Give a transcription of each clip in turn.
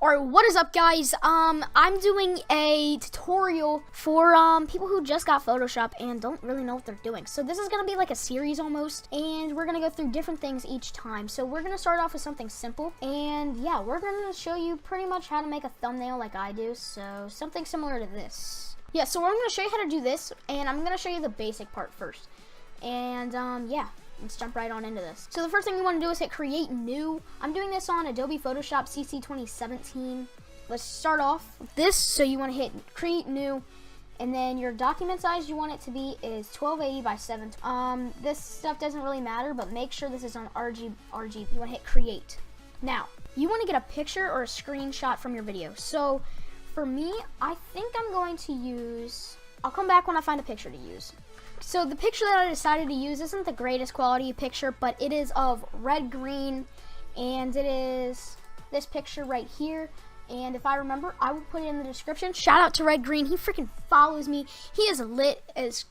Alright, what is up guys? I'm doing a tutorial for people who just got Photoshop and don't really know what they're doing. So this is gonna be like a series almost, and we're gonna go through different things each time. So we're gonna start off with something simple, and yeah, we're gonna show you pretty much how to make a thumbnail like I do. So something similar to this. Yeah, so I'm gonna show you how to do this, and I'm gonna show you the basic part first. And yeah. Let's jump right on into this. So the first thing you want to do is hit create new. I'm doing this on Adobe Photoshop CC 2017. Let's start off with this. So you want to hit create new, and then your document size you want it to be is 1280 by 720. This stuff doesn't really matter, but make sure this is on RGB. You want to hit create. Now you want to get a picture or a screenshot from your video. So for me, I think I'm going to use, I'll come back when I find a picture to use. So the picture that I decided to use isn't the greatest quality picture, but it is of red green, and it is this picture right here. And if I remember, I will put it in the description. Shout out to Red Green. He freaking follows me. He is lit as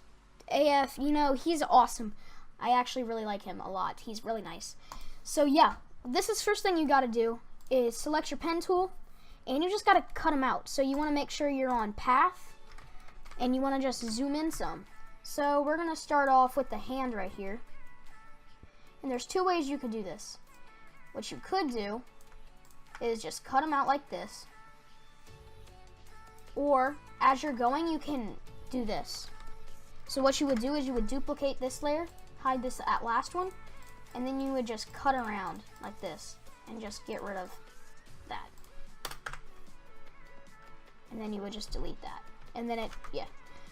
AF. You know, he's awesome. I actually really like him a lot. He's really nice. So yeah, this is first thing you got to do is select your pen tool, and you just got to cut them out. So you want to make sure you're on path, and you want to just zoom in some. So we're going to start off with the hand right here. And there's two ways you could do this. What you could do is just cut them out like this. Or as you're going, you can do this. So what you would do is you would duplicate this layer, hide this at last one, and then you would just cut around like this and just get rid of that. And then you would just delete that. And then yeah.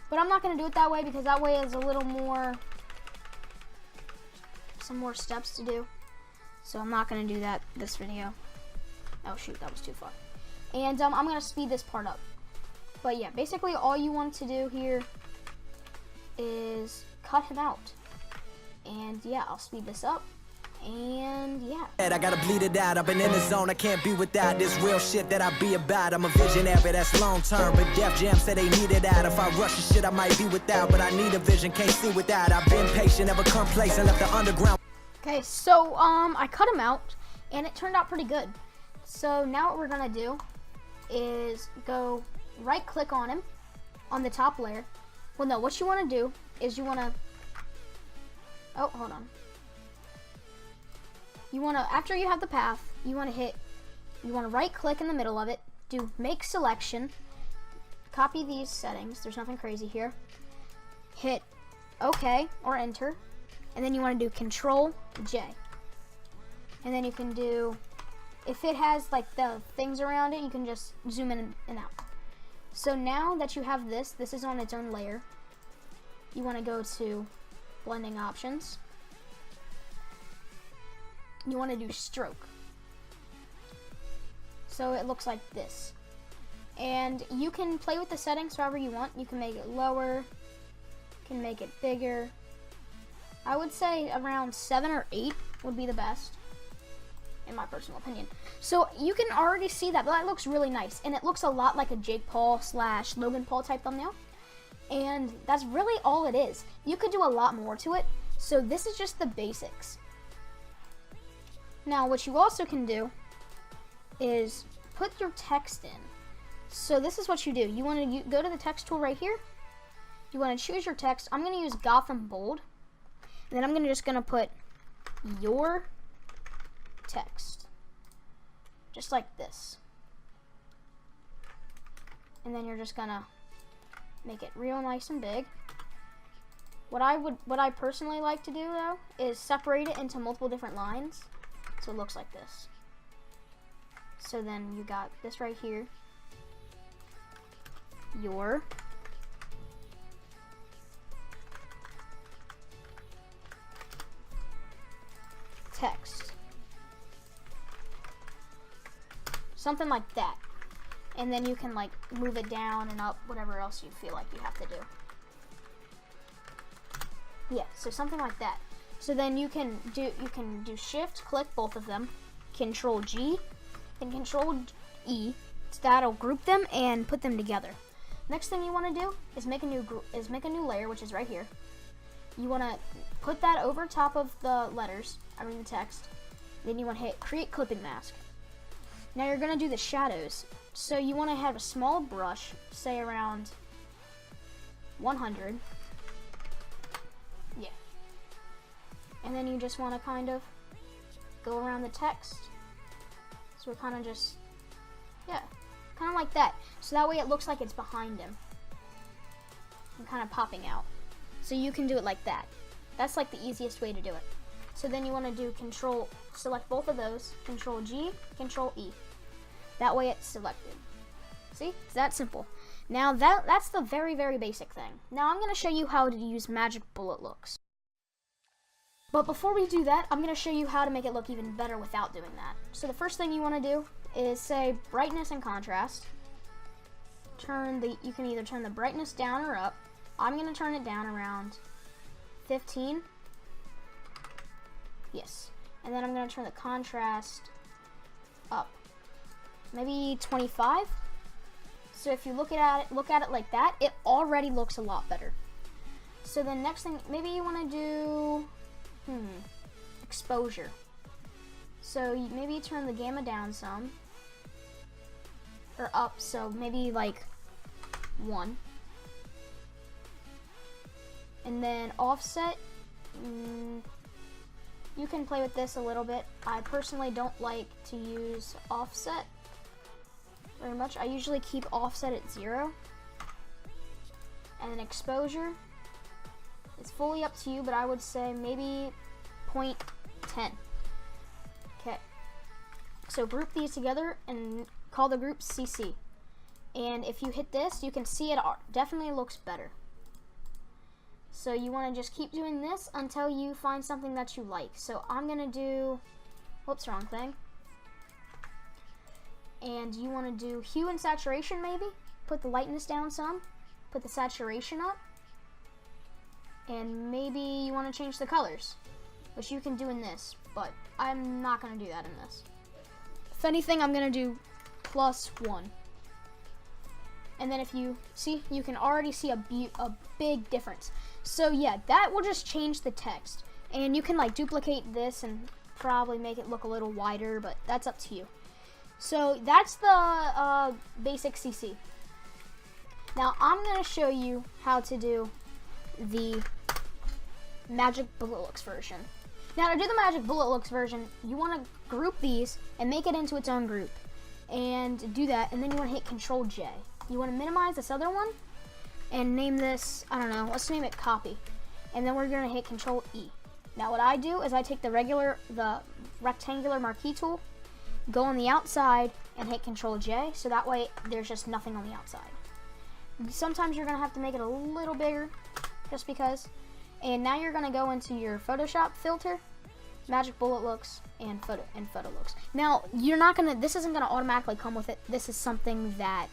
But I'm not going to do it that way because that way is a little more, some more steps to do. So I'm not going to do that this video. Oh shoot, that was too far. And I'm going to speed this part up. But yeah, basically all you want to do here is cut him out. And yeah, I'll speed this up. And yeah, I gotta bleed it out. I've been in the zone, I can't be without this real shit that I be about. I'm a visionary, that's long term, but Def Jam said they need it out. If I rush the shit, I might be without, but I need a vision, can't see without. I've been patient, never complacent, left the underground. Okay, so I cut him out, and it turned out pretty good. So now what we're gonna do is go right click on him on the top layer. Well, no, what you want to do is you want to, oh, hold on. You want to, after you have the path, you want to right click in the middle of it, do make selection, copy these settings, there's nothing crazy here, hit OK or enter, and then you want to do Control J. And then you can do, if it has like the things around it, you can just zoom in and out. So now that you have this is on its own layer. You want to go to blending options. You want to do stroke. So it looks like this. And you can play with the settings however you want. You can make it lower, you can make it bigger. I would say around 7 or 8 would be the best, in my personal opinion. So you can already see that looks really nice, and it looks a lot like a Jake Paul / Logan Paul type thumbnail. And that's really all it is. You could do a lot more to it. So this is just the basics. Now, what you also can do is put your text in. So this is what you do. You want to go to the text tool right here. You want to choose your text. I'm going to use Gotham Bold. And then I'm just going to put your text. Just like this. And then you're just going to make it real nice and big. What I personally like to do though is separate it into multiple different lines. So it looks like this. So then you got this right here. Your text. Something like that. And then you can like move it down and up, whatever else you feel like you have to do. Yeah, so something like that. So then you can do shift click both of them, Control G, and Control E. So that'll group them and put them together. Next thing you want to do is make a new layer, which is right here. You want to put that over top of the letters, the text. Then you want to hit create clipping mask. Now you're gonna do the shadows. So you wanna have a small brush, say around 100. Yeah. And then you just wanna kind of go around the text. So it kind of just, yeah, kind of like that. So that way it looks like it's behind him and kind of popping out. So you can do it like that. That's like the easiest way to do it. So then you want to do select both of those, Control G, Control E. That way it's selected. See, it's that simple. Now that's the very, very basic thing. Now I'm going to show you how to use magic bullet looks. But before we do that, I'm going to show you how to make it look even better without doing that. So the first thing you want to do is say brightness and contrast. You can either turn the brightness down or up. I'm going to turn it down around 15. Yes. And then I'm going to turn the contrast up. Maybe 25. So if you look at it like that, it already looks a lot better. So the next thing, maybe you want to do exposure. So maybe you turn the gamma down some, or up, so maybe like 1. And then offset, you can play with this a little bit. I personally don't like to use offset very much. I usually keep offset at 0. And then exposure, it's fully up to you, but I would say maybe 0.10. Okay. So group these together and call the group CC. And if you hit this, you can see it definitely looks better. So you want to just keep doing this until you find something that you like. So I'm going to do, whoops, wrong thing. And you want to do hue and saturation maybe. Put the lightness down some. Put the saturation up. And maybe you want to change the colors, which you can do in this, but I'm not going to do that in this. If anything, I'm going to do +1. And then if you see, you can already see a big difference. So yeah, that will just change the text. And you can like duplicate this and probably make it look a little wider, but that's up to you. So that's the basic CC. Now I'm going to show you how to do the Magic Bullet Looks version. Now to do the Magic Bullet Looks version, you want to group these and make it into its own group. And do that, and then you want to hit Control J. You want to minimize this other one and name this, I don't know, let's name it copy. And then we're going to hit Control E. Now what I do is I take the rectangular marquee tool, go on the outside and hit Control J, so that way there's just nothing on the outside. Sometimes you're going to have to make it a little bigger just because. And now you're going to go into your Photoshop filter, Magic Bullet Looks, and photo looks. Now you're not going to, this isn't going to automatically come with it. This is something that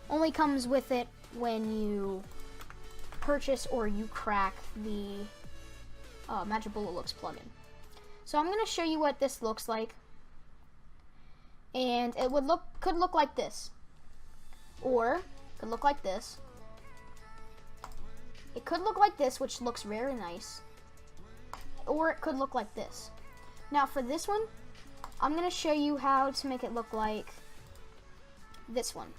only comes with it when you purchase or you crack the Magic Bullet Looks plugin. So I'm going to show you what this looks like, and it could look like this, or could look like this. It could look like this, which looks very nice, or it could look like this. Now for this one, I'm going to show you how to make it look like this one.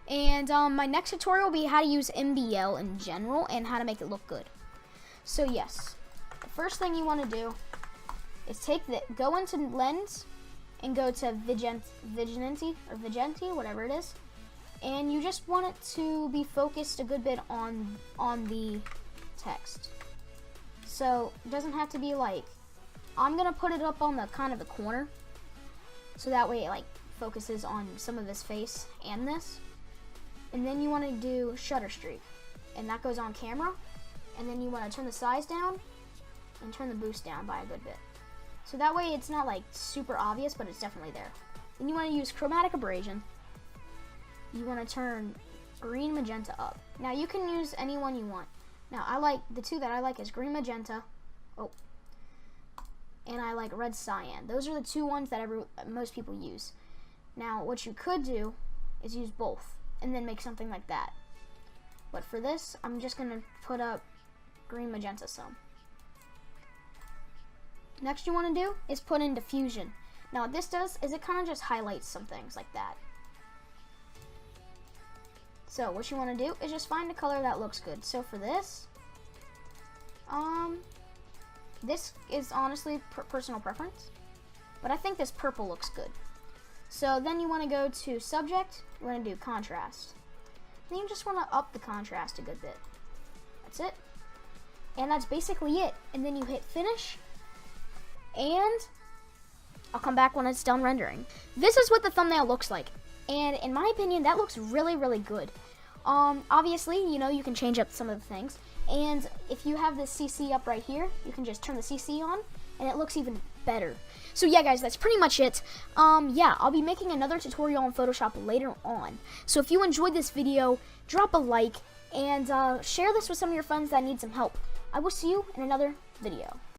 And my next tutorial will be how to use MBL in general and how to make it look good. So yes, the first thing you want to do is go into Lens and go to Vigente, whatever it is. And you just want it to be focused a good bit on the text. So it doesn't have to be like, I'm going to put it up on the kind of the corner. So that way it like focuses on some of his face and this. And then you want to do shutter streak, and that goes on camera. And then you want to turn the size down and turn the boost down by a good bit. So that way it's not like super obvious, but it's definitely there. Then you want to use chromatic abrasion. You want to turn green magenta up. Now you can use any one you want. Now I like, the two that I like is green magenta, and I like red cyan. Those are the two ones that most people use. Now what you could do is use both and then make something like that. But for this, I'm just going to put up green magenta some. Next you want to do is put in diffusion. Now what this does is it kind of just highlights some things like that. So what you want to do is just find a color that looks good. So for this, this is honestly personal preference, but I think this purple looks good. So then you want to go to subject, you want to do contrast. Then you just want to up the contrast a good bit. That's it. And that's basically it. And then you hit finish, and I'll come back when it's done rendering. This is what the thumbnail looks like. And in my opinion, that looks really, really good. Obviously, you know, you can change up some of the things. And if you have this CC up right here, you can just turn the CC on, and it looks even better. So yeah, guys, that's pretty much it. Yeah, I'll be making another tutorial on Photoshop later on. So if you enjoyed this video, drop a like, and share this with some of your friends that need some help. I will see you in another video.